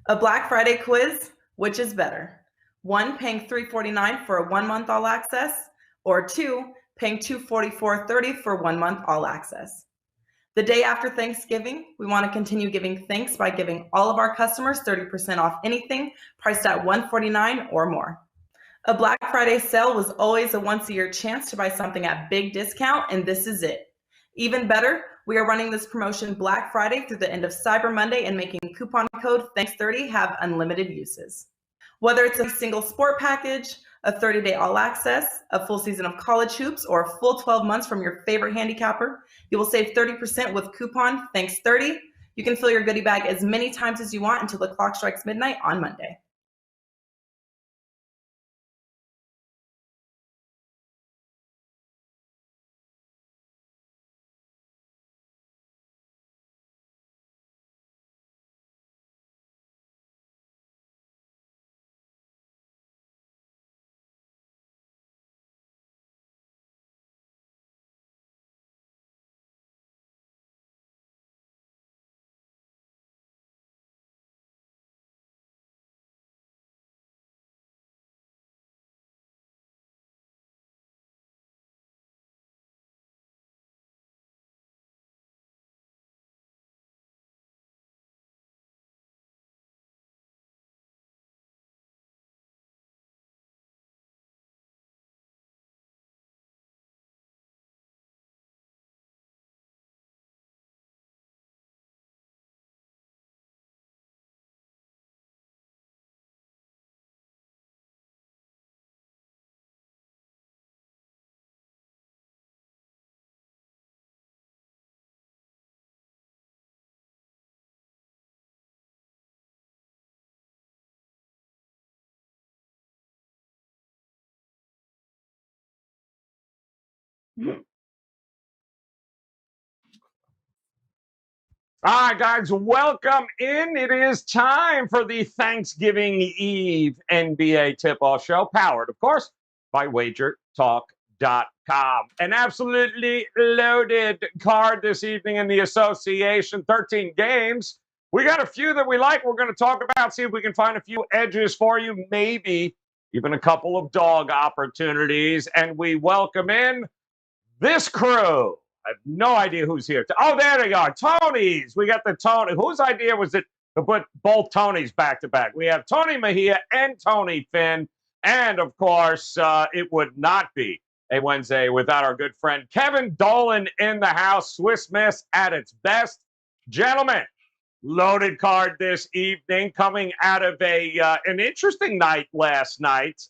A Black Friday quiz, which is better? One, paying $349 for a 1 month all access, or two, paying $244.30 for 1 month all access. The day after Thanksgiving, we want to continue giving thanks by giving all of our customers 30% off anything priced at $149 or more. A Black Friday sale was always a once-a-year chance to buy something at big discount, and this is it. Even better, we are running this promotion Black Friday through the end of Cyber Monday and making coupon code THANKS30 have unlimited uses. Whether it's a single sport package, a 30-day all access, a full season of college hoops, or a full 12 months from your favorite handicapper, you will save 30% with coupon THANKS30. You can fill your goodie bag as many times as you want until the clock strikes midnight on Monday. All right, guys, welcome in. It is time for the Thanksgiving Eve NBA tip-off show, powered, of course, by WagerTalk.com. An absolutely loaded card this evening in the association, 13 games. We got a few that we like we're going to talk about, see if we can find a few edges for you, maybe even a couple of dog opportunities. And we welcome in this crew. I have no idea who's here. Oh, there they are. Tonys. We got the Tony. Whose idea was it to put both Tonys back to back? We have Tony Mejia and Tony Finn. And, of course, it would not be a Wednesday without our good friend Kevin Dolan in the house. Swiss Miss at its best. Gentlemen, loaded card this evening coming out of an interesting night last night.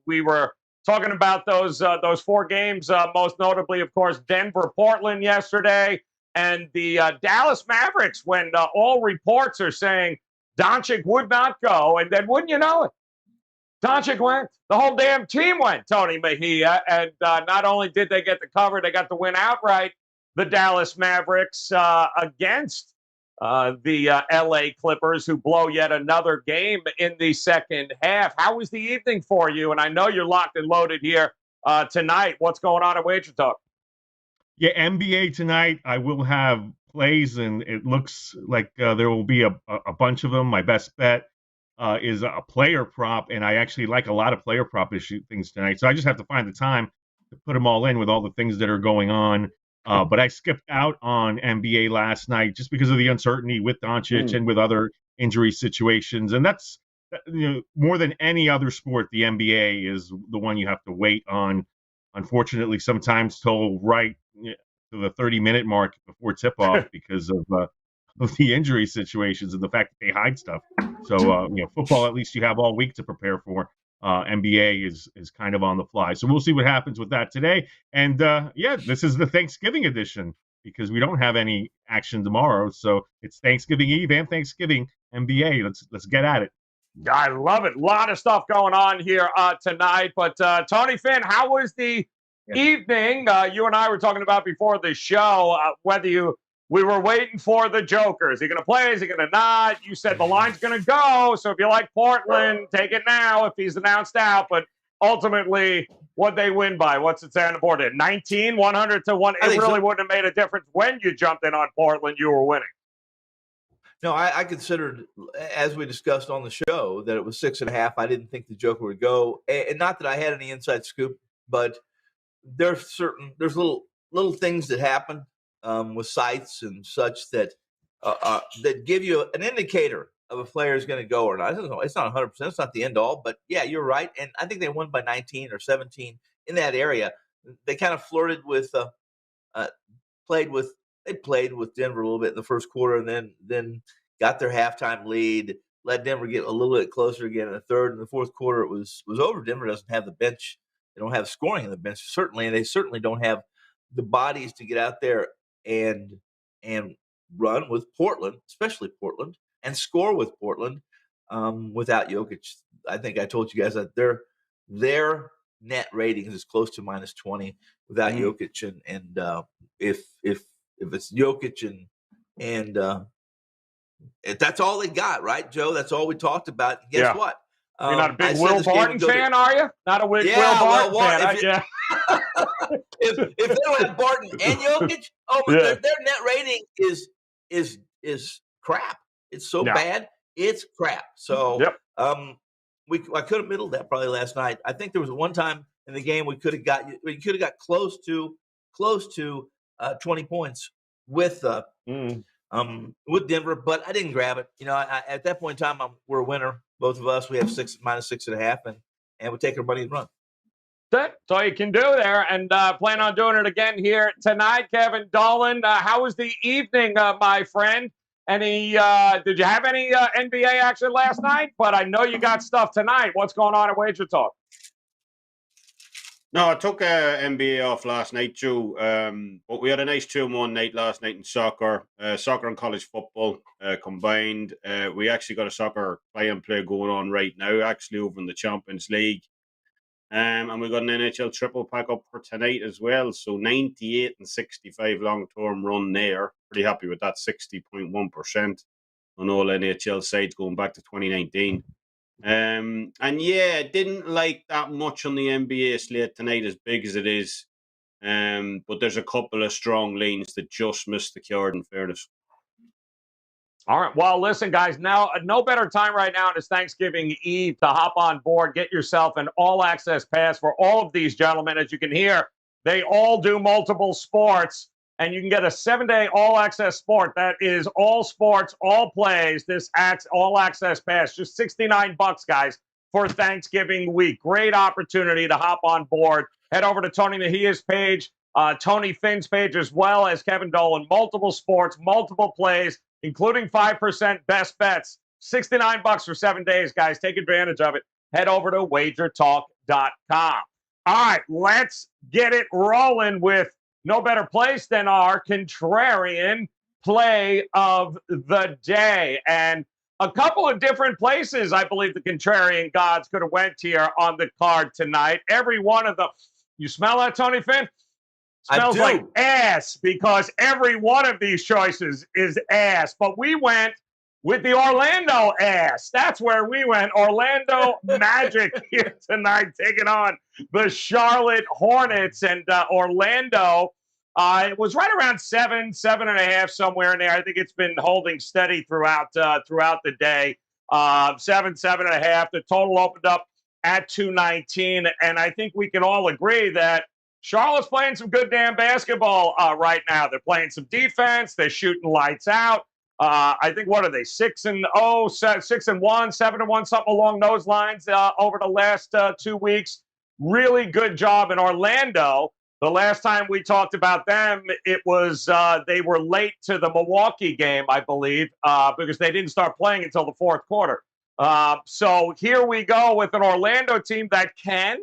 We were talking about those four games, most notably, of course, Denver-Portland yesterday, and the Dallas Mavericks, when all reports are saying Doncic would not go, and then wouldn't you know it, Doncic went. The whole damn team went, Tony Mejia, and not only did they get the cover, they got the win outright, the Dallas Mavericks, against the L.A. Clippers, who blow yet another game in the second half. How was the evening for you? And I know you're locked and loaded here tonight. What's going on at WagerTalk? Yeah, NBA tonight, I will have plays, and it looks like there will be a bunch of them. My best bet is a player prop, and I actually like a lot of player prop issue things tonight. So I just have to find the time to put them all in with all the things that are going on. But I skipped out on NBA last night just because of the uncertainty with Doncic and with other injury situations. And that's, more than any other sport, the NBA is the one you have to wait on, unfortunately, sometimes till right to the 30-minute mark before tip-off because of the injury situations and the fact that they hide stuff. So, football, at least you have all week to prepare for. NBA is kind of on the fly. So we'll see what happens with that today. And this is the Thanksgiving edition because we don't have any action tomorrow. So it's Thanksgiving Eve and Thanksgiving NBA. Let's get at it. I love it. A lot of stuff going on here tonight. But Tony Finn, how was the evening? You and I were talking about before the show we were waiting for the Joker. Is he going to play? Is he going to not? You said the line's going to go. So if you like Portland, take it now if he's announced out. But ultimately, what they win by? What's it say on the board? 19, 100 to 1. It really wouldn't have made a difference when you jumped in on Portland. You were winning. No, I considered, as we discussed on the show, that it was 6.5. I didn't think the Joker would go, and not that I had any inside scoop, but there's little things that happen with sites and such that give you an indicator of a player is going to go or not. It's not 100%. It's not the end all, but yeah, you're right. And I think they won by 19 or 17 in that area. They kind of flirted with, played with Denver a little bit in the first quarter, and then got their halftime lead. Let Denver get a little bit closer again in the third and the fourth quarter. It was over. Denver doesn't have the bench. They don't have scoring in the bench, certainly, and they certainly don't have the bodies to get out there and run with Portland, especially Portland, and score with Portland without Jokic. I think I told you guys that their net ratings is close to -20 without Jokic, and if it's Jokic and if that's all they got, right, Joe? That's all we talked about. Guess what? You're not a big Will Barton fan, are you? Not a Will Barton fan. If they don't have Barton and Jokic, their net rating is crap. It's so bad, it's crap. So I could have middled that probably last night. I think there was one time in the game we could have got close to 20 points with Denver, but I didn't grab it. At that point in time, we're a winner. Both of us, we have -6.5, and we take our money and run. That's all you can do there, and plan on doing it again here tonight. Kevin Dolan, how was the evening, my friend? Did you have any NBA action last night? But I know you got stuff tonight. What's going on at WagerTalk? No, I took NBA off last night, Joe. But we had a nice 2-1 night last night in soccer. Soccer and college football combined. We actually got a soccer play going on right now, actually over in the Champions League. And we got an NHL triple pack up for tonight as well. So 98 and 65 long-term run there. Pretty happy with that, 60.1% on all NHL sides going back to 2019. And yeah, didn't like that much on the NBA slate tonight, as big as it is. But there's a couple of strong lanes that just missed the card, in fairness. All right. Well, listen, guys, now no better time right now. It's Thanksgiving Eve to hop on board, get yourself an all-access pass for all of these gentlemen. As you can hear, they all do multiple sports, and you can get a 7-day all-access sport. That is all sports, all plays. This all-access pass, just $69, guys, for Thanksgiving week. Great opportunity to hop on board. Head over to Tony Mejia's page, Tony Finn's page, as well as Kevin Dolan. Multiple sports, multiple plays, including 5% best bets. $69 for 7 days, guys. Take advantage of it. Head over to WagerTalk.com. All right, let's get it rolling with no better place than our contrarian play of the day. And a couple of different places I believe the contrarian gods could have went here on the card tonight. Every one of them. You smell that, Tony Finn? Smells like ass, because every one of these choices is ass. But we went with the Orlando ass. That's where we went. Orlando Magic here tonight, taking on the Charlotte Hornets. And Orlando, it was right around 7.5, somewhere in there. I think it's been holding steady throughout the day. 7.5. The total opened up at 219. And I think we can all agree that Charlotte's playing some good damn basketball right now. They're playing some defense. They're shooting lights out. I think, what are they, 6-0, 6-1, 7-1, something along those lines over the last 2 weeks. Really good job in Orlando. The last time we talked about them, it was they were late to the Milwaukee game, I believe, because they didn't start playing until the fourth quarter. So here we go with an Orlando team that can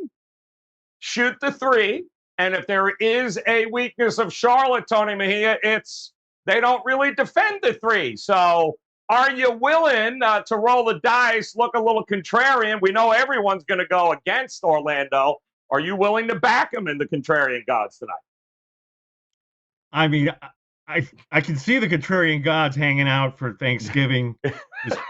shoot the three. And if there is a weakness of Charlotte, Tony Mejia, it's they don't really defend the three. So are you willing to roll the dice, look a little contrarian? We know everyone's going to go against Orlando. Are you willing to back them in the contrarian gods tonight? I mean, I can see the contrarian gods hanging out for Thanksgiving, just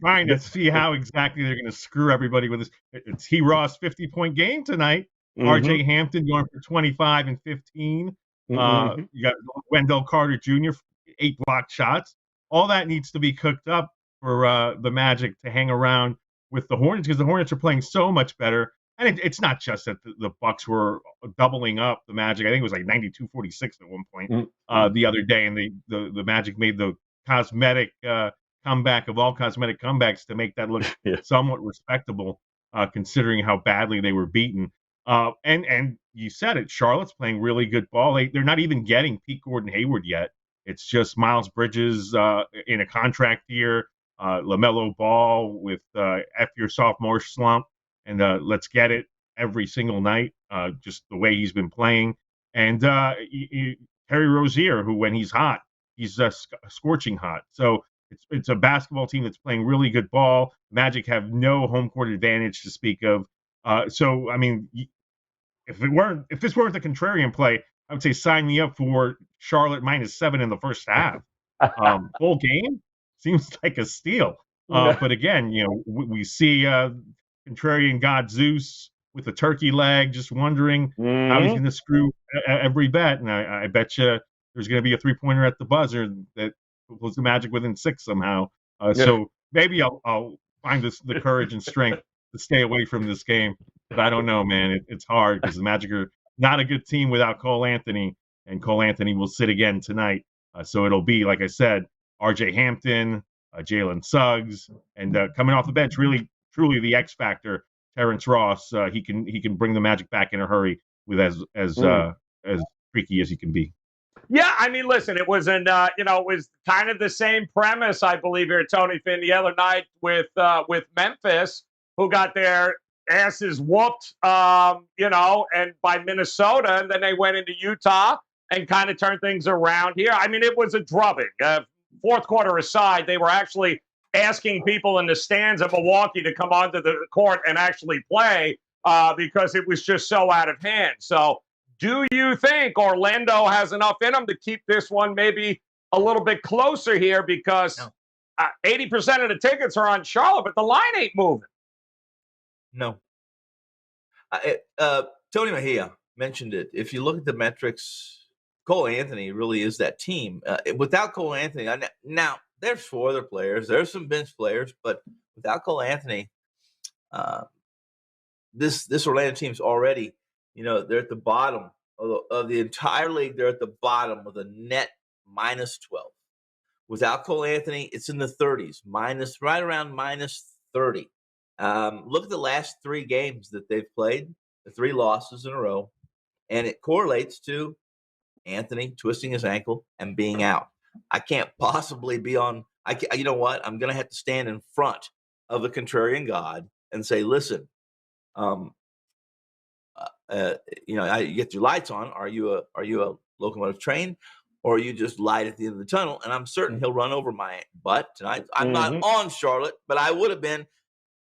trying to see how exactly they're going to screw everybody with this. It's Ross 50-point game tonight. R.J. Hampton going for 25 and 15. You got Wendell Carter Jr., 8 blocked shots. all that needs to be cooked up for the Magic to hang around with the Hornets, because the Hornets are playing so much better. And it's not just that the Bucks were doubling up the Magic. I think it was like 92-46 at one point the other day, and the Magic made the cosmetic comeback of all cosmetic comebacks to make that look somewhat respectable, considering how badly they were beaten. And you said it, Charlotte's playing really good ball. They're not even getting Pete Gordon Hayward yet. It's just Miles Bridges in a contract year, LaMelo Ball with F your sophomore slump, and let's get it every single night, just the way he's been playing. And Terry Rozier, who when he's hot, he's scorching hot. So it's a basketball team that's playing really good ball. Magic have no home court advantage to speak of. So I mean, if this weren't the contrarian play, I would say sign me up for Charlotte -7 in the first half. Full game seems like a steal. But again, we see contrarian god Zeus with a turkey leg, just wondering how he's going to screw every bet. And I bet you there's going to be a 3-pointer at the buzzer that puts the Magic within 6 somehow. So maybe I'll find the courage and strength to stay away from this game. But I don't know, man. It's hard because the Magic are not a good team without Cole Anthony, and Cole Anthony will sit again tonight. So it'll be, like I said, R.J. Hampton, Jalen Suggs, and coming off the bench, really, truly the X factor, Terrence Ross. He can bring the Magic back in a hurry with as freaky as he can be. Yeah, I mean, listen, it was it was kind of the same premise, I believe, here, Tony Finn, the other night with Memphis, who got their asses whooped, and by Minnesota, and then they went into Utah and kind of turned things around here. I mean, it was a drubbing. Fourth quarter aside, they were actually asking people in the stands of Milwaukee to come onto the court and actually play because it was just so out of hand. So do you think Orlando has enough in them to keep this one maybe a little bit closer here? Because 80% of the tickets are on Charlotte, but the line ain't moving. No. Tony Mejia mentioned it. If you look at the metrics, Cole Anthony really is that team. Without Cole Anthony, now there's 4 other players. There's some bench players, but without Cole Anthony, this Orlando team's already, they're at the bottom of the entire league. They're at the bottom with a net -12. Without Cole Anthony, it's in the 30s, right around -30. Look at the last 3 games that they've played, the 3 losses in a row, and it correlates to Anthony twisting his ankle and being out. I can't possibly be on. You know what? I'm going to have to stand in front of the contrarian god and say, listen, you get your lights on. Are you a locomotive train, or are you just light at the end of the tunnel? And I'm certain he'll run over my butt tonight. I'm not on Charlotte, but I would have been.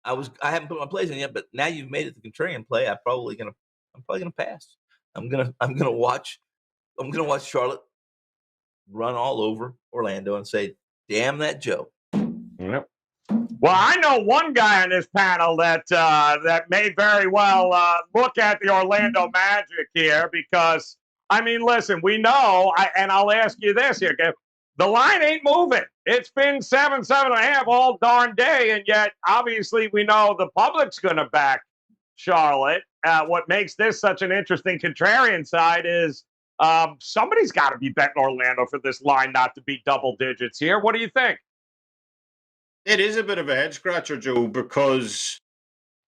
I haven't put my plays in yet, but now you've made it the contrarian play. I'm probably gonna pass. I'm gonna watch Charlotte run all over Orlando and say, "Damn that Joe." Yep. Well, I know one guy on this panel that may very well look at the Orlando Magic here, because I mean, listen, we know, and I'll ask you this here, okay? The line ain't moving. It's been 7.5 all darn day, and yet obviously we know the public's going to back Charlotte. What makes this such an interesting contrarian side is somebody's got to be betting Orlando for this line not to be double digits here. What do you think? It is a bit of a head scratcher, Joe, because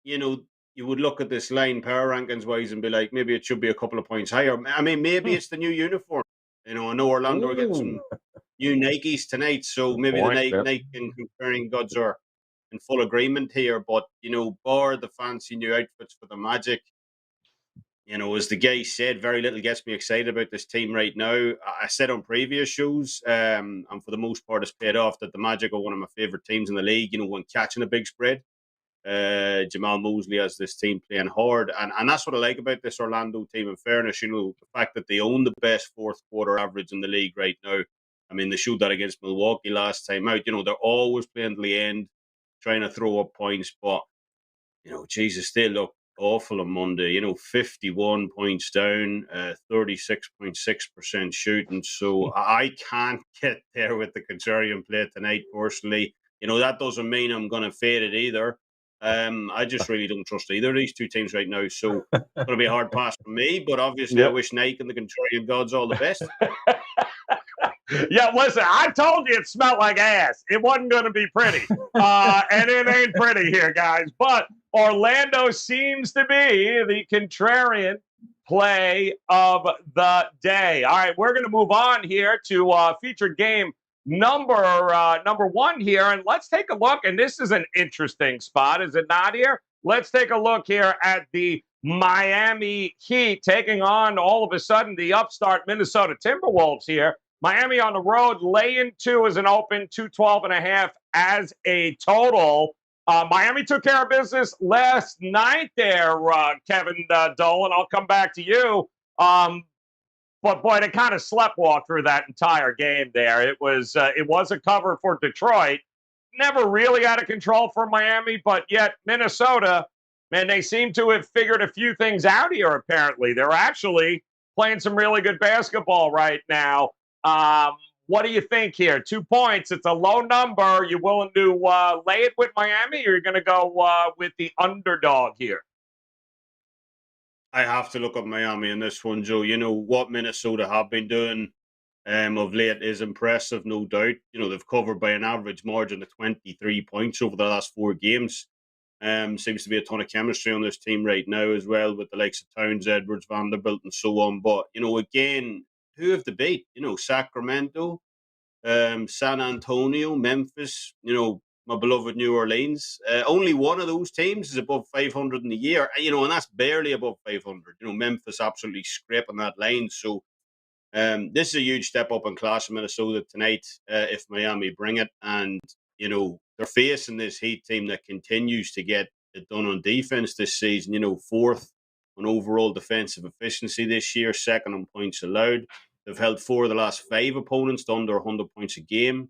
you would look at this line power rankings wise and be like, maybe it should be a couple of points higher. I mean, maybe it's the new uniform. I know Orlando are getting some new Nikes tonight, so maybe the Nike and comparing gods are in full agreement here. But bar the fancy new outfits for the Magic, as the guy said, very little gets me excited about this team right now. I said on previous shows, and for the most part, it's paid off, that the Magic are one of my favorite teams in the league. When catching a big spread, Jamal Mosley has this team playing hard, and that's what I like about this Orlando team. In fairness, the fact that they own the best fourth quarter average in the league right now. I mean, they showed that against Milwaukee last time out. They're always playing to the end, trying to throw up points, but Jesus, still look. awful on Monday. 51 points down, 36.6% shooting. So I can't get there with the contrarian play tonight, personally. That doesn't mean I'm going to fade it either. I just really don't trust either of these two teams right now. So it's going to be a hard pass for me. But obviously, I wish Nike and the contrarian gods all the best. Yeah, listen, I told you it smelled like ass. It wasn't going to be pretty. And it ain't pretty here, guys. But Orlando seems to be the contrarian play of the day. All right, we're going to move on here to featured game number one here. And let's take a look. And this is an interesting spot, is it not here? Let's take a look here at the Miami Heat taking on, all of a sudden, the upstart Minnesota Timberwolves here. Miami on the road, lay-in 2 as an open, 212.5 as a total. Miami took care of business last night there, Kevin Dolan. I'll come back to you. But, boy, they kind of sleptwalked through that entire game there. It was a cover for Detroit. Never really out of control for Miami, but yet Minnesota, man, they seem to have figured a few things out here, apparently. They're actually playing some really good basketball right now. What do you think here? 2 points. It's a low number. You willing to lay it with Miami, or you're going to go with the underdog here? I have to look at Miami in this one, Joe. What Minnesota have been doing of late is impressive, no doubt. They've covered by an average margin of 23 points over the last 4 games. Seems to be a ton of chemistry on this team right now as well, with the likes of Towns, Edwards, Vanderbilt, and so on. But, again, who have they beat? Sacramento, San Antonio, Memphis, my beloved New Orleans. Only one of those teams is above 500 in the year, and that's barely above 500. Memphis absolutely scraping that line. So this is a huge step up in class in Minnesota tonight if Miami bring it. And, they're facing this Heat team that continues to get it done on defense this season. 4th on overall defensive efficiency this year, 2nd on points allowed. They've held 4 of the last 5 opponents to under 100 points a game.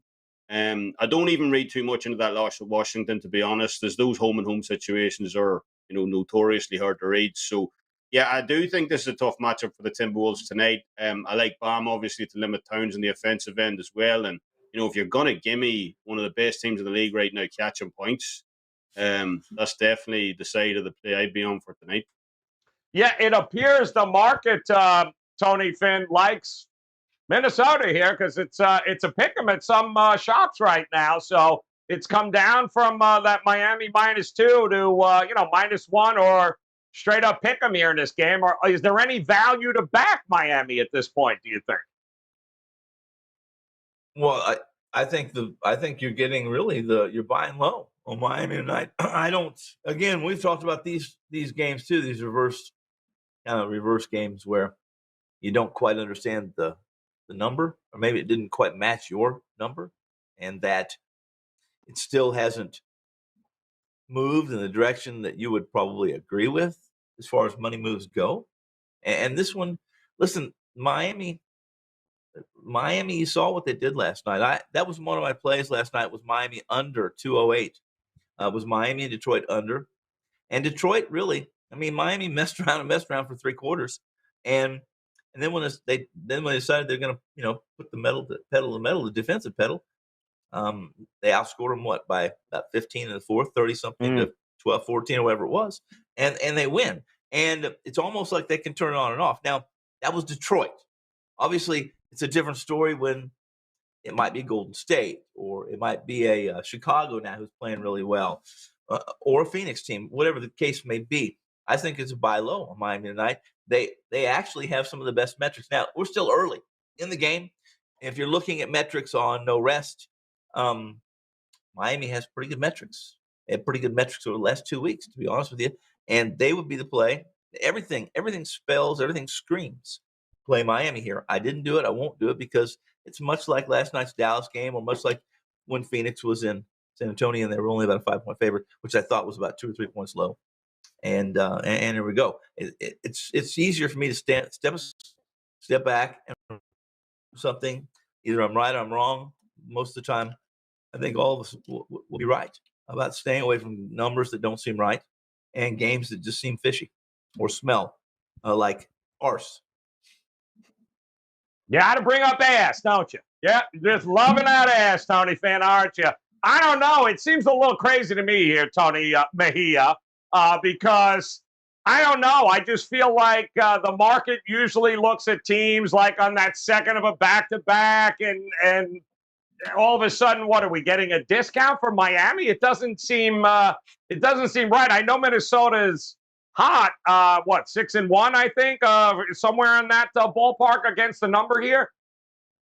I don't even read too much into that loss at Washington, to be honest, as those home-and-home situations are, notoriously hard to read. So, yeah, I do think this is a tough matchup for the Timberwolves tonight. I like Bam, obviously, to limit Towns on the offensive end as well. And, if you're going to give me one of the best teams in the league right now catching points, that's definitely the side of the play I'd be on for tonight. Yeah, it appears the market, Tony Finn, likes Minnesota here because it's a pick 'em at some shops right now. So it's come down from that Miami -2 to -1 or straight up pick 'em here in this game. Or is there any value to back Miami at this point, do you think? Well, I think you're getting you're buying low on Miami tonight. I don't. Again, we've talked about these games too. These reverse games where you don't quite understand the number, or maybe it didn't quite match your number, and that it still hasn't moved in the direction that you would probably agree with as far as money moves go. And this one, listen, Miami, you saw what they did last night. That was one of my plays last night, was Miami under 208. Was Miami and Detroit under. And Detroit really, Miami messed around for 3 quarters. And then when they decided they're going to, put the defensive pedal, they outscored them by about 15 in the fourth, 30 something to 12, 14 or whatever it was, and they win. And it's almost like they can turn it on and off. Now that was Detroit. Obviously, it's a different story when it might be Golden State, or it might be a Chicago now who's playing really well, or a Phoenix team, whatever the case may be. I think it's a buy low on Miami tonight. They actually have some of the best metrics. Now, we're still early in the game. If you're looking at metrics on no rest, Miami has pretty good metrics. They had pretty good metrics over the last 2 weeks, to be honest with you. And they would be the play. Everything screams play Miami here. I didn't do it. I won't do it because it's much like last night's Dallas game, or much like when Phoenix was in San Antonio and they were only about a 5-point favorite, which I thought was about 2 or 3 points low. And here we go. It's easier for me to step back and something. Either I'm right or I'm wrong. Most of the time, I think all of us will be right about staying away from numbers that don't seem right. and games that just seem fishy or smell like arse. You got to bring up ass, don't you? Yeah, just loving that ass, Tony fan, aren't you? I don't know. It seems a little crazy to me here, Tony Mejia, because I don't know. I just feel like the market usually looks at teams like on that second of a back-to-back, and all of a sudden, what are we getting a discount for Miami? It doesn't seem right. I know Minnesota's hot. 6-1, I think, somewhere in that ballpark against the number here.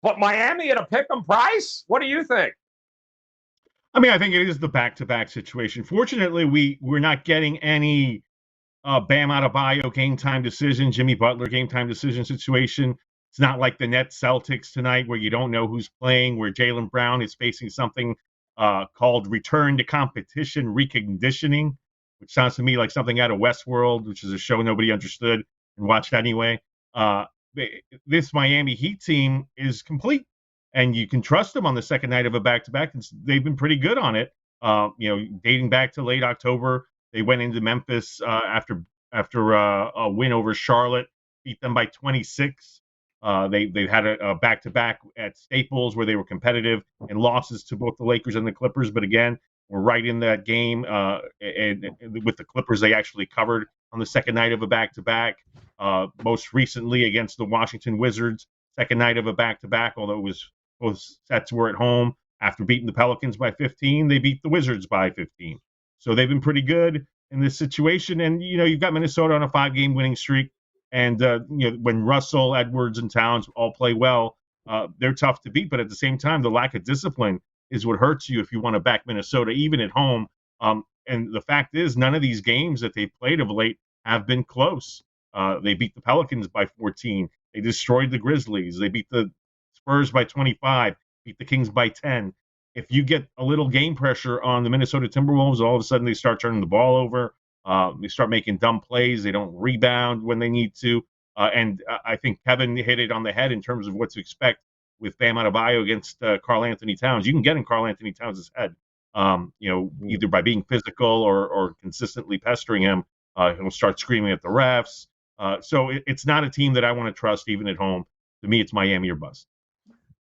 But Miami at a pick'em price? What do you think? I mean, I think it is the back-to-back situation. Fortunately, we're not getting any Bam Adebayo game time decision, Jimmy Butler game time decision situation. It's not like the Nets Celtics tonight where you don't know who's playing, where Jaylen Brown is facing something called return to competition reconditioning, which sounds to me like something out of Westworld, which is a show nobody understood and watched anyway. This Miami Heat team is complete, and you can trust them on the second night of a back-to-back. They've been pretty good on it. Dating back to late October, they went into Memphis after a win over Charlotte, beat them by 26. They've had a back-to-back at Staples where they were competitive, and losses to both the Lakers and the Clippers. But again, we're right in that game. And with the Clippers, they actually covered on the second night of a back-to-back. Most recently against the Washington Wizards, second night of a back-to-back, although both sets were at home. After beating the Pelicans by 15, they beat the Wizards by 15. So they've been pretty good in this situation. And, you've got Minnesota on a 5-game winning streak. And, when Russell, Edwards, and Towns all play well, they're tough to beat. But at the same time, the lack of discipline is what hurts you if you want to back Minnesota, even at home. And the fact is, none of these games that they've played of late have been close. They beat the Pelicans by 14. They destroyed the Grizzlies. They beat the Spurs by 25, beat the Kings by 10. If you get a little game pressure on the Minnesota Timberwolves, all of a sudden they start turning the ball over. They start making dumb plays. They don't rebound when they need to. And I think Kevin hit it on the head in terms of what to expect with Bam Adebayo against Karl Anthony Towns. You can get in Karl Anthony Towns' head, either by being physical or consistently pestering him. He'll start screaming at the refs. So it's not a team that I want to trust even at home. To me, it's Miami or bust.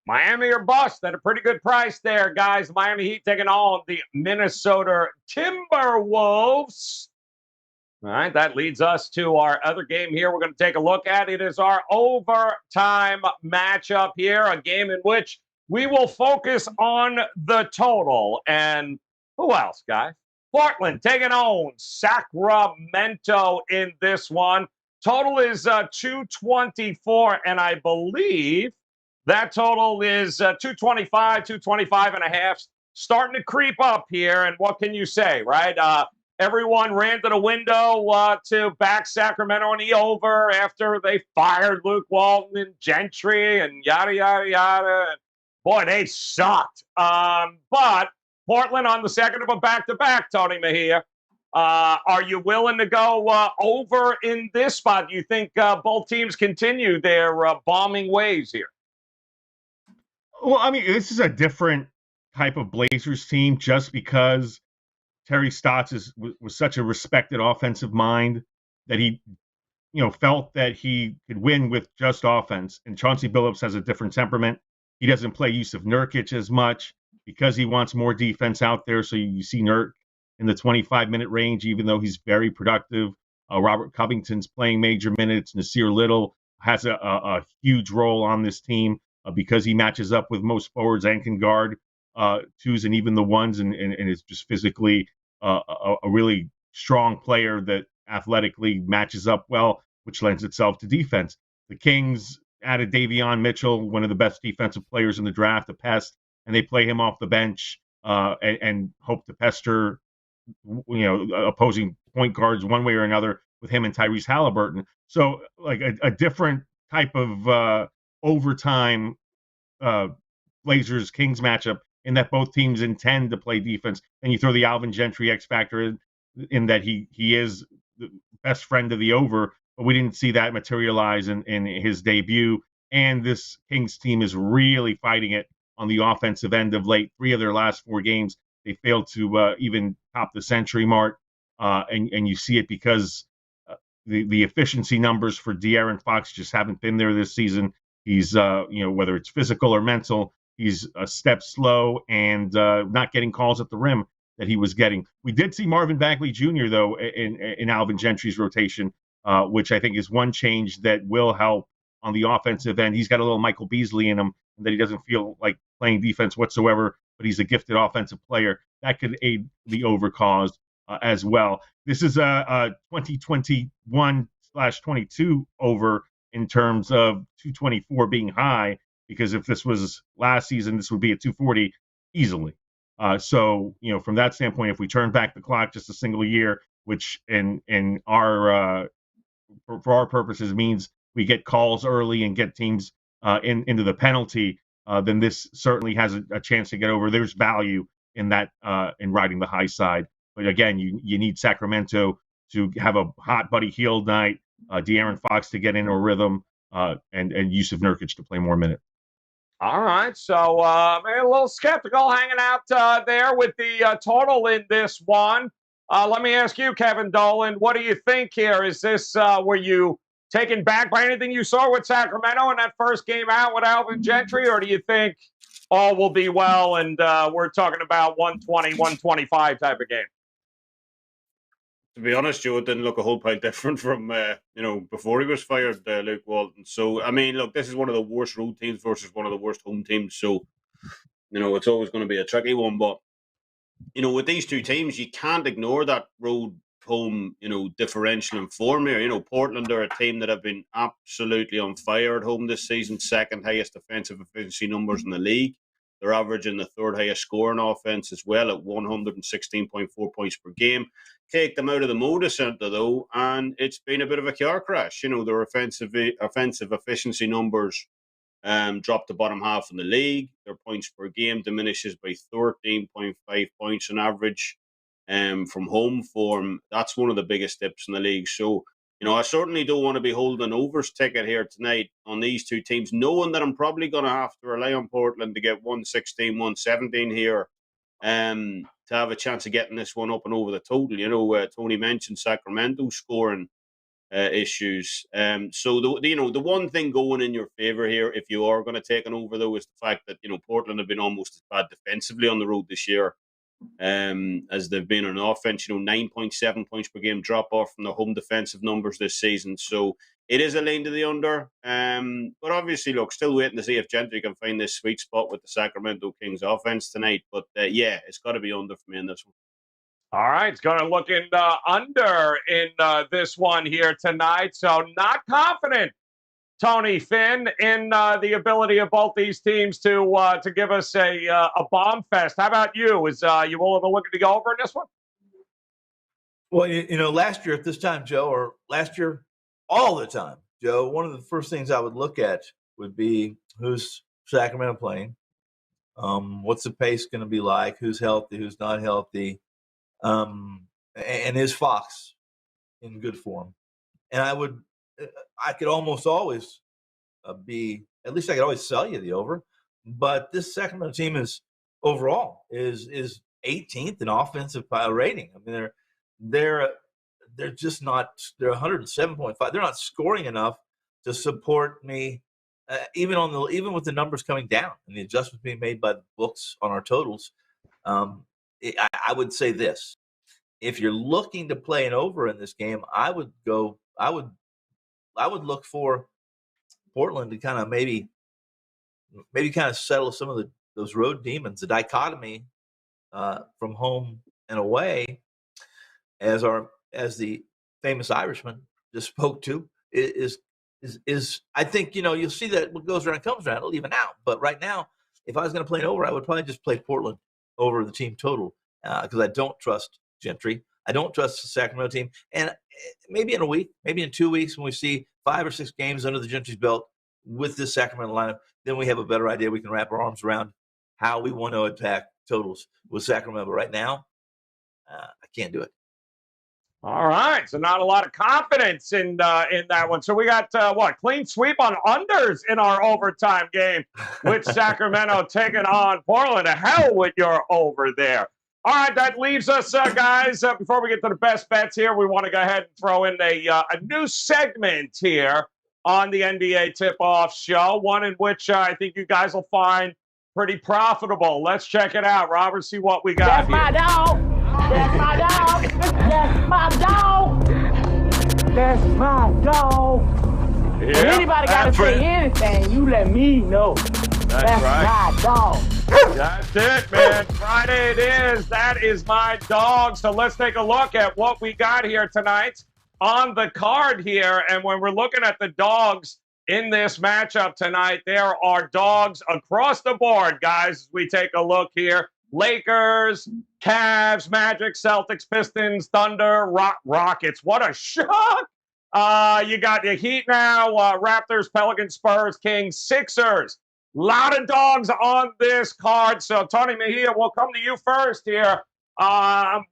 Miami or bust at a pretty good price there, guys. Miami Heat taking on the Minnesota Timberwolves. All right, that leads us to our other game here we're going to take a look at. It is our overtime matchup here, a game in which we will focus on the total. And who else, guys? Portland taking on Sacramento in this one. Total is 224, and I believe that total is 225, 225 and a half. Starting to creep up here, and what can you say, right? Everyone ran to the window to back Sacramento on the over after they fired Luke Walton and Gentry and yada, yada, yada. And boy, they sucked. But Portland on the second of a back-to-back, Tony Mejia. Are you willing to go over in this spot? Do you think both teams continue their bombing ways here? Well, I mean, this is a different type of Blazers team just because Terry Stotts was such a respected offensive mind that he, felt that he could win with just offense. And Chauncey Billups has a different temperament. He doesn't play Yusuf Nurkic as much because he wants more defense out there. So you see Nurk in the 25-minute range, even though he's very productive. Robert Covington's playing major minutes. Nasir Little has a huge role on this team because he matches up with most forwards and can guard twos and even the ones, and is just physically a really strong player that athletically matches up well, which lends itself to defense. The Kings added Davion Mitchell, one of the best defensive players in the draft, a pest, and they play him off the bench and hope to pester opposing point guards one way or another with him and Tyrese Halliburton. So like a different type of overtime Blazers-Kings matchup in that both teams intend to play defense. And you throw the Alvin Gentry X factor in that he is the best friend of the over, but we didn't see that materialize in his debut. And this Kings team is really fighting it on the offensive end of late. 3 of their last 4 games, they failed to even top the century mark. and you see it because the efficiency numbers for De'Aaron Fox just haven't been there this season. He's whether it's physical or mental, he's a step slow and not getting calls at the rim that he was getting. We did see Marvin Bagley Jr. though in Alvin Gentry's rotation, which I think is one change that will help on the offensive end. He's got a little Michael Beasley in him, and that he doesn't feel like playing defense whatsoever, but he's a gifted offensive player. That could aid the over cause as well. This is a 2021/22 over in terms of 224 being high, because if this was last season, this would be at 240 easily. So, from that standpoint, if we turn back the clock just a single year, which in our for our purposes means we get calls early and get teams into the penalty, then this certainly has a chance to get over. There's value in that in riding the high side. But again, you need Sacramento to have a hot Buddy Hield night, De'Aaron Fox to get into a rhythm, and Yusuf Nurkic to play more minutes. All right, so a little skeptical hanging out there with the total in this one. Let me ask you, Kevin Dolan, what do you think here? Is this were you taken back by anything you saw with Sacramento in that first game out with Alvin Gentry, or do you think all will be well and we're talking about 120, 125 type of game? To be honest, Joe, it didn't look a whole pile different from before he was fired, Luke Walton. So look, this is one of the worst road teams versus one of the worst home teams. So it's always going to be a tricky one. But with these two teams, you can't ignore that road home differential in form here. Portland are a team that have been absolutely on fire at home this season, second highest defensive efficiency numbers in the league. They're averaging the third highest scoring offense as well at 116.4 points per game. Take them out of the Moda Center, though, and it's been a bit of a car crash. Their offensive efficiency numbers dropped the bottom half in the league. Their points per game diminishes by 13.5 points on average from home form. That's one of the biggest dips in the league. So, I certainly don't want to be holding an overs ticket here tonight on these two teams, knowing that I'm probably going to have to rely on Portland to get 116, 117 here to have a chance of getting this one up and over the total. Tony mentioned Sacramento scoring issues. So the one thing going in your favor here, if you are going to take an over, though, is the fact that Portland have been almost as bad defensively on the road this year as they've been on offense. 9.7 points per game drop off from the home defensive numbers this season. So it is a lane to the under. But obviously, look, still waiting to see if Gentry can find this sweet spot with the Sacramento Kings offense tonight. But it's got to be under for me in this one. All right, it's going to look under in this one here tonight. So not confident, Tony Finn, in the ability of both these teams to give us a bomb fest. How about you? Is you willing to look at the over in this one? Well, last year at this time, Joe, or last year all the time, Joe, one of the first things I would look at would be who's Sacramento playing, what's the pace going to be like, who's healthy, who's not healthy, and is Fox in good form? And I could almost always at least I could always sell you the over. But this Sacramento team is 18th in offensive rating. I mean, they're just not. They're 107.5. They're not scoring enough to support me, even with the numbers coming down and the adjustments being made by the books on our totals. I would say this: if you're looking to play an over in this game, I would look for Portland to kind of maybe kind of settle some of those road demons. The dichotomy from home and away, as the famous Irishman just spoke to, is I think you'll see that what goes around comes around. It'll even out. But right now, if I was going to play an over, I would probably just play Portland over the team total because I don't trust Gentry. I don't trust the Sacramento team. And maybe in a week, maybe in 2 weeks, when we see 5 or 6 games under the Gentry's belt with this Sacramento lineup, then we have a better idea. We can wrap our arms around how we want to attack totals with Sacramento. But right now, I can't do it. All right, so not a lot of confidence in that one. So we got clean sweep on unders in our overtime game with Sacramento taking on Portland. To hell with your over there. All right, that leaves us, guys. Before we get to the best bets here, we want to go ahead and throw in a new segment here on the NBA Tip-Off Show, one in which I think you guys will find pretty profitable. Let's check it out, Robert, see what we got That's here. my dog. That's my dog. That's my dog. That's my dog. Yeah, If anybody got to say anything, you let me know. That's right. my dog. That's it, man. Friday it is. That is my dog. So let's take a look at what we got here tonight on the card here. And when we're looking at the dogs in this matchup tonight, there are dogs across the board, guys, as we take a look here. Lakers, Cavs, Magic, Celtics, Pistons, Thunder, Rockets. What a shock. You got the Heat now, Raptors, Pelicans, Spurs, Kings, Sixers. A lot of dogs on this card. So, Tony Mejia, we'll come to you first here.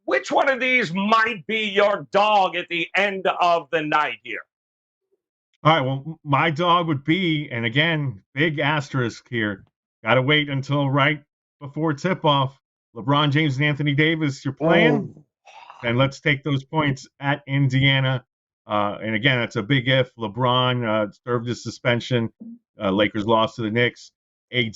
Which one of these might be your dog at the end of the night here? All right, well, my dog would be, and again, big asterisk here. Got to wait until right before tip-off. LeBron James and Anthony Davis, you're playing. And let's take those points at Indiana. And again, that's a big if. LeBron served his suspension. Lakers lost to the Knicks. AD,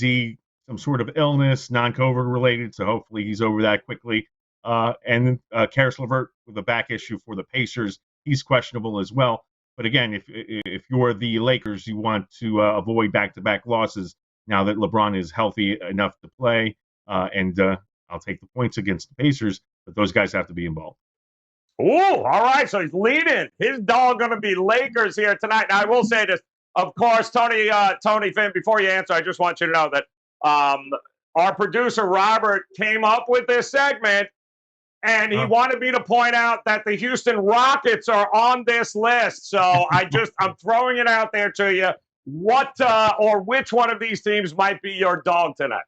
some sort of illness, non-COVID related, so hopefully he's over that quickly. And Karis LeVert with a back issue for the Pacers. He's questionable as well. But again, if you're the Lakers, you want to avoid back-to-back losses now that LeBron is healthy enough to play. And I'll take the points against the Pacers, but those guys have to be involved. Oh, all right. So he's leading. His dog going to be Lakers here tonight. Now, I will say this. Of course, Tony Finn, before you answer, I just want you to know that our producer, Robert, came up with this segment, and he wanted me to point out that the Houston Rockets are on this list. So I'm throwing it out there to you. What or which one of these teams might be your dog tonight?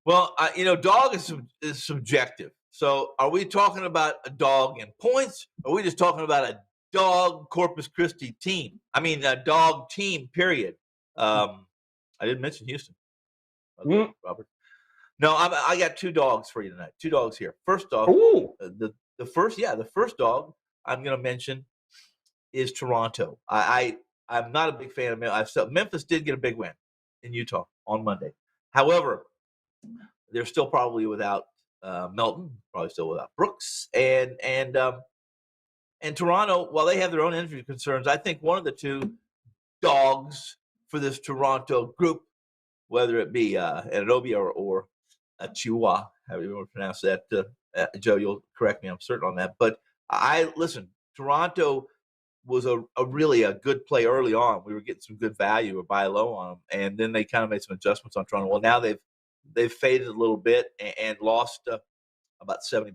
Well, dog is subjective. So are we talking about a dog in points? Or are we just talking about a dog Corpus Christi team? I mean, a dog team, period. I didn't mention Houston, Robert. No, I got two dogs for you tonight. Two dogs here. First off, the first dog I'm going to mention is Toronto. I'm not a big fan of Memphis. Memphis did get a big win in Utah on Monday. However, they're still probably without Melton, probably still without Brooks, and Toronto. While they have their own injury concerns, I think one of the two dogs for this Toronto group, whether it be Anunoby or Chihuahua, however you want to pronounce that, Joe, you'll correct me. I'm certain on that. But Toronto was a really good play early on. We were getting some good value or buy low on them, and then they kind of made some adjustments on Toronto. Well, now they've faded a little bit and lost about 70%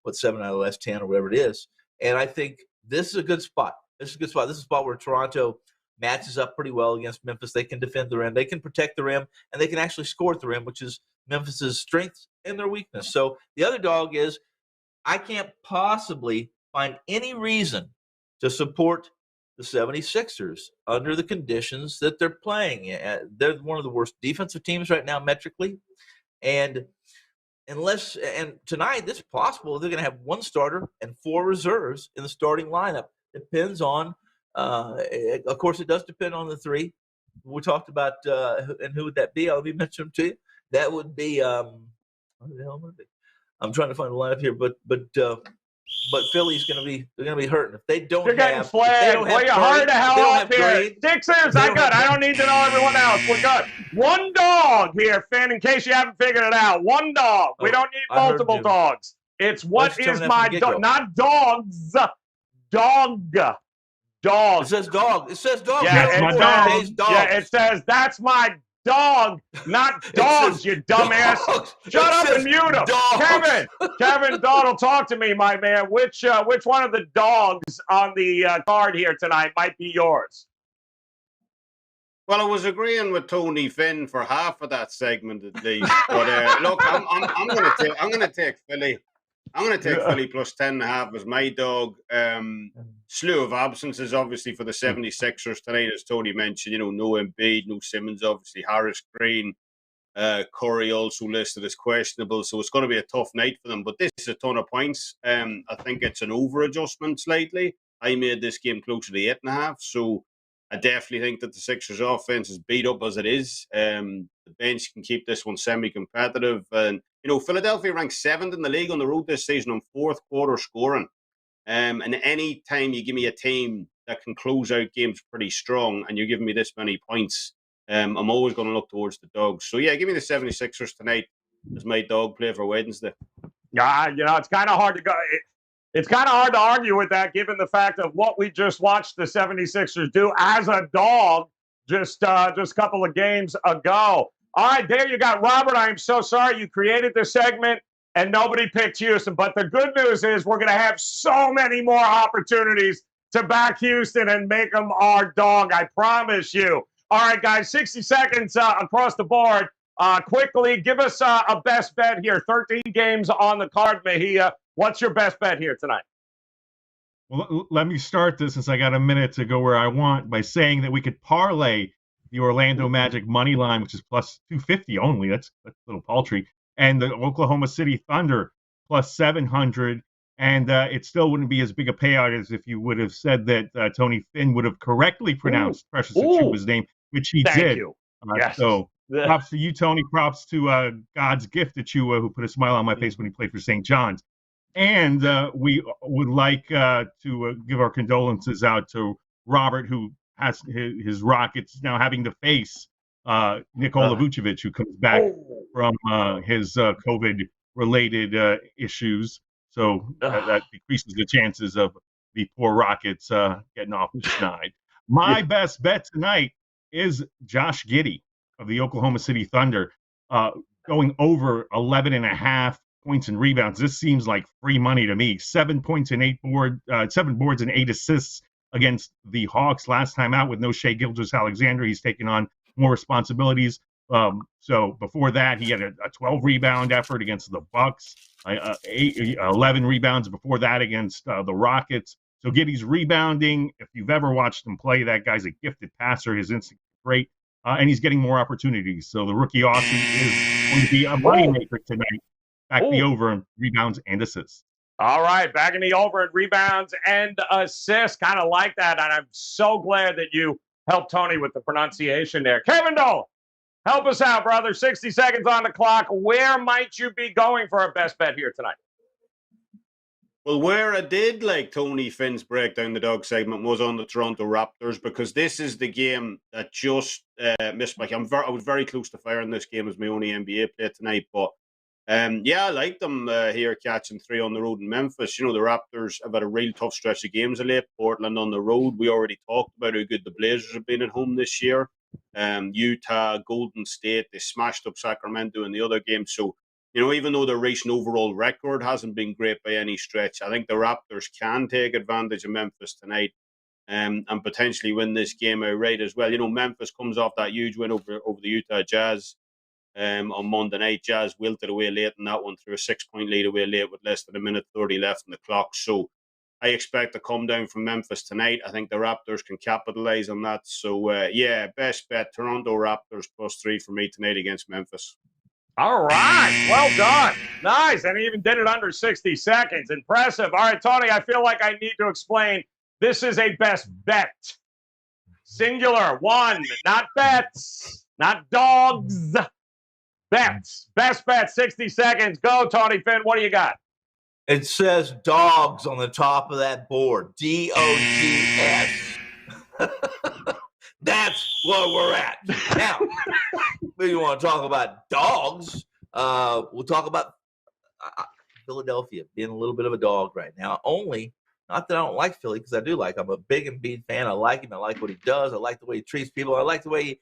of 7 out of the last 10 or whatever it is. And I think this is a good spot. This is a spot where Toronto matches up pretty well against Memphis. They can defend the rim, they can protect the rim, and they can actually score at the rim, which is Memphis's strength and their weakness. So the other dog is I can't possibly find any reason to support the 76ers under the conditions that they're playing. They're one of the worst defensive teams right now metrically. And tonight it's possible they're going to have one starter and 4 reserves in the starting lineup. Depends on, of course, it does depend on the 3. We talked about, and who would that be? I'll be mentioning to you. That would be, what the hell would it be? I'm trying to find the lineup here, but Philly's going to be hurting if they don't. You're getting flagged. Well, you hurry the hell up here. Sixers, I good. I don't need to know everyone else. We're good. One dog here, Finn, in case you haven't figured it out. One dog. We don't need multiple dogs. It's what is my dog, not dogs. Dog. Dog. It says dog. Yeah, it's my dog. Yeah, it says that's my dog, not dogs, you dumbass. Shut up and mute him. Kevin Donald, talk to me, my man. Which one of the dogs on the card here tonight might be yours? Well, I was agreeing with Tony Finn for half of that segment at least. But look, I'm going to take Philly. I'm going to take Philly plus 10.5 as my dog. Slew of absences, obviously, for the 76ers tonight, as Tony mentioned. No Embiid, no Simmons, obviously, Harris, Green. Curry also listed as questionable, so it's going to be a tough night for them. But this is a ton of points. I think it's an over adjustment slightly. I made this game closer to 8.5, so I definitely think that the Sixers' offense is beat up as it is. The bench can keep this one semi-competitive, and Philadelphia ranks 7th in the league on the road this season on fourth quarter scoring. And any time you give me a team that can close out games pretty strong, and you're giving me this many points, I'm always going to look towards the dogs. So, yeah, give me the 76ers tonight as my dog play for Wednesday. Yeah, it's kind of hard to go. It's kind of hard to argue with that, given the fact of what we just watched the 76ers do as a dog just a couple of games ago. All right, there you got Robert. I am so sorry you created this segment and nobody picked Houston. But the good news is we're going to have so many more opportunities to back Houston and make them our dog. I promise you. All right, guys, 60 seconds across the board. Quickly, give us a best bet here. 13 games on the card, Mejia. What's your best bet here tonight? Well, let me start this since I got a minute to go where I want by saying that we could parlay the Orlando Magic money line, which is plus 250 only. That's a little paltry. And the Oklahoma City Thunder plus 700. And it still wouldn't be as big a payout as if you would have said that Tony Finn would have correctly pronounced Precious Achuba's name, which he did. Thank you. Yes. So props to you, Tony. Props to God's gift Achua, who put a smile on my face when he played for St. John's. And we would like to give our condolences out to Robert, who has his Rockets now having to face Nikola Vucevic, who comes back from his COVID-related issues. So that decreases the chances of the poor Rockets getting off the schneid. My best bet tonight is Josh Giddey of the Oklahoma City Thunder, going over 11.5 points and rebounds. This seems like free money to me. 7 points and 7 boards and 8 assists against the Hawks last time out with no Shai Gilgeous-Alexander. He's taken on more responsibilities. So before that, he had a 12 rebound effort against the Bucks, 11 rebounds before that against the Rockets. So Giddey's rebounding. If you've ever watched him play, that guy's a gifted passer. His instinct is great, and he's getting more opportunities. So the rookie Aussie is going to be a moneymaker tonight. Back the over in rebounds and assists. All right, back in the over in rebounds and assists. Kind of like that, and I'm so glad that you helped Tony with the pronunciation there. Kevin Dolan, help us out, brother. 60 seconds on the clock. Where might you be going for a best bet here tonight? Well, where I did like Tony Finn's breakdown the dog segment was on the Toronto Raptors, because this is the game that just missed my. I was very close to firing this game as my only NBA play tonight, but yeah, I like them here catching 3 on the road in Memphis. The Raptors have had a real tough stretch of games of late. Portland on the road. We already talked about how good the Blazers have been at home this year. Utah, Golden State, they smashed up Sacramento in the other game. So, even though their recent overall record hasn't been great by any stretch, I think the Raptors can take advantage of Memphis tonight and potentially win this game outright as well. Memphis comes off that huge win over the Utah Jazz. On Monday night. Jazz wilted away late in that one through a 6-point lead away late with less than a minute 30 left in the clock. So I expect to come down from Memphis tonight. I think the Raptors can capitalize on that. So, yeah, best bet, Toronto Raptors +3 for me tonight against Memphis. All right. Well done. Nice. And he even did it under 60 seconds. Impressive. All right, Tony, I feel like I need to explain. This is a best bet. Singular. One. Not bets. Not dogs. Bets. Best bet, 60 seconds. Go, Tony Finn. What do you got? It says dogs on the top of that board. DOGS. That's where we're at. Now, if you want to talk about dogs, we'll talk about Philadelphia being a little bit of a dog right now. Not that I don't like Philly, because I do like him. I'm a big Embiid fan. I like him. I like what he does. I like the way he treats people. I like the way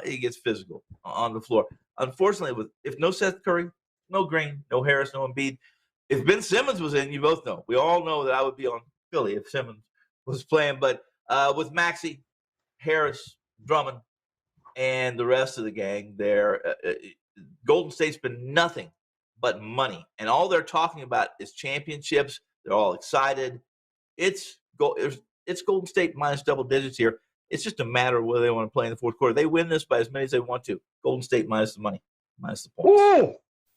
he gets physical on the floor. Unfortunately, if no Seth Curry, no Green, no Harris, no Embiid, if Ben Simmons was in, you both know. We all know that I would be on Philly if Simmons was playing. But with Maxey, Harris, Drummond, and the rest of the gang there, Golden State's been nothing but money. And all they're talking about is championships. They're all excited. It's Golden State minus double digits here. It's just a matter of whether they want to play in the fourth quarter. They win this by as many as they want to. Golden State minus the money, minus the points. Ooh,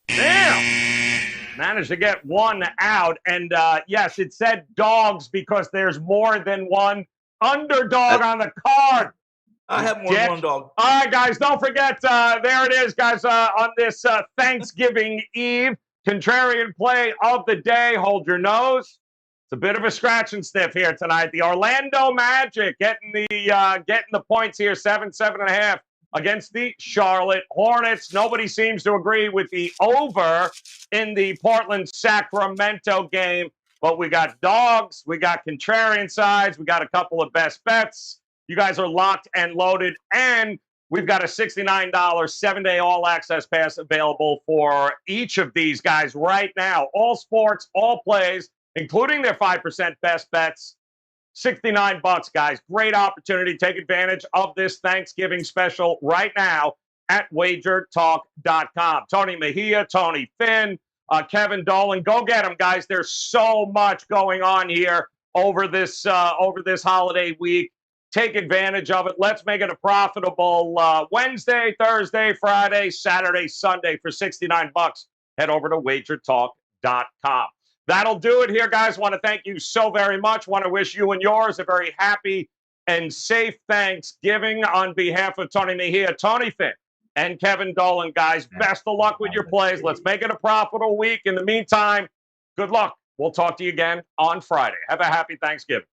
damn. Managed to get one out. And yes, it said dogs because there's more than one underdog on the card. I have more than one dog. All right, guys, don't forget, there it is, guys, on this Thanksgiving Eve, contrarian play of the day. Hold your nose. It's a bit of a scratch and sniff here tonight. The Orlando Magic getting the points here, 7.5 against the Charlotte Hornets. Nobody seems to agree with the over in the Portland-Sacramento game, but we got dogs, we got contrarian sides, we got a couple of best bets. You guys are locked and loaded, and we've got a $69 7-day all-access pass available for each of these guys right now. All sports, all plays, including their 5% best bets. $69, guys. Great opportunity. Take advantage of this Thanksgiving special right now at WagerTalk.com. Tony Mejia, Tony Finn, Kevin Dolan. Go get them, guys. There's so much going on here over this holiday week. Take advantage of it. Let's make it a profitable Wednesday, Thursday, Friday, Saturday, Sunday for $69. Head over to WagerTalk.com. That'll do it here, guys. Want to thank you so very much. Want to wish you and yours a very happy and safe Thanksgiving on behalf of Tony Mejia, Tony Finn, and Kevin Dolan, guys. Best of luck with your plays. Let's make it a profitable week. In the meantime, good luck. We'll talk to you again on Friday. Have a happy Thanksgiving.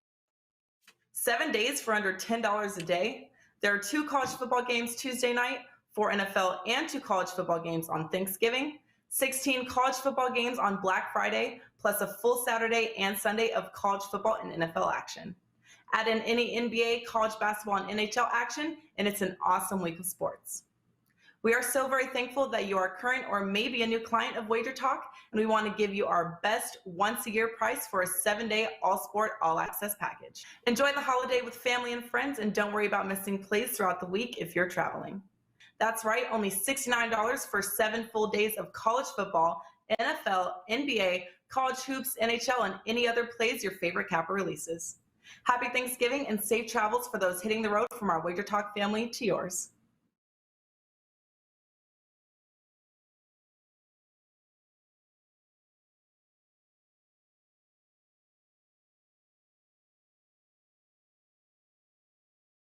7 days for under $10 a day. There are 2 college football games Tuesday night, 4 NFL and 2 college football games on Thanksgiving, 16 college football games on Black Friday, plus a full Saturday and Sunday of college football and NFL action. Add in any NBA, college basketball, and NHL action, and it's an awesome week of sports. We are so very thankful that you are current or maybe a new client of WagerTalk, and we want to give you our best once-a-year price for a 7-day all-sport, all-access package. Enjoy the holiday with family and friends, and don't worry about missing plays throughout the week if you're traveling. That's right, only $69 for 7 full days of college football, NFL, NBA, college hoops, NHL, and any other plays your favorite capper releases. Happy Thanksgiving and safe travels for those hitting the road from our WagerTalk family to yours.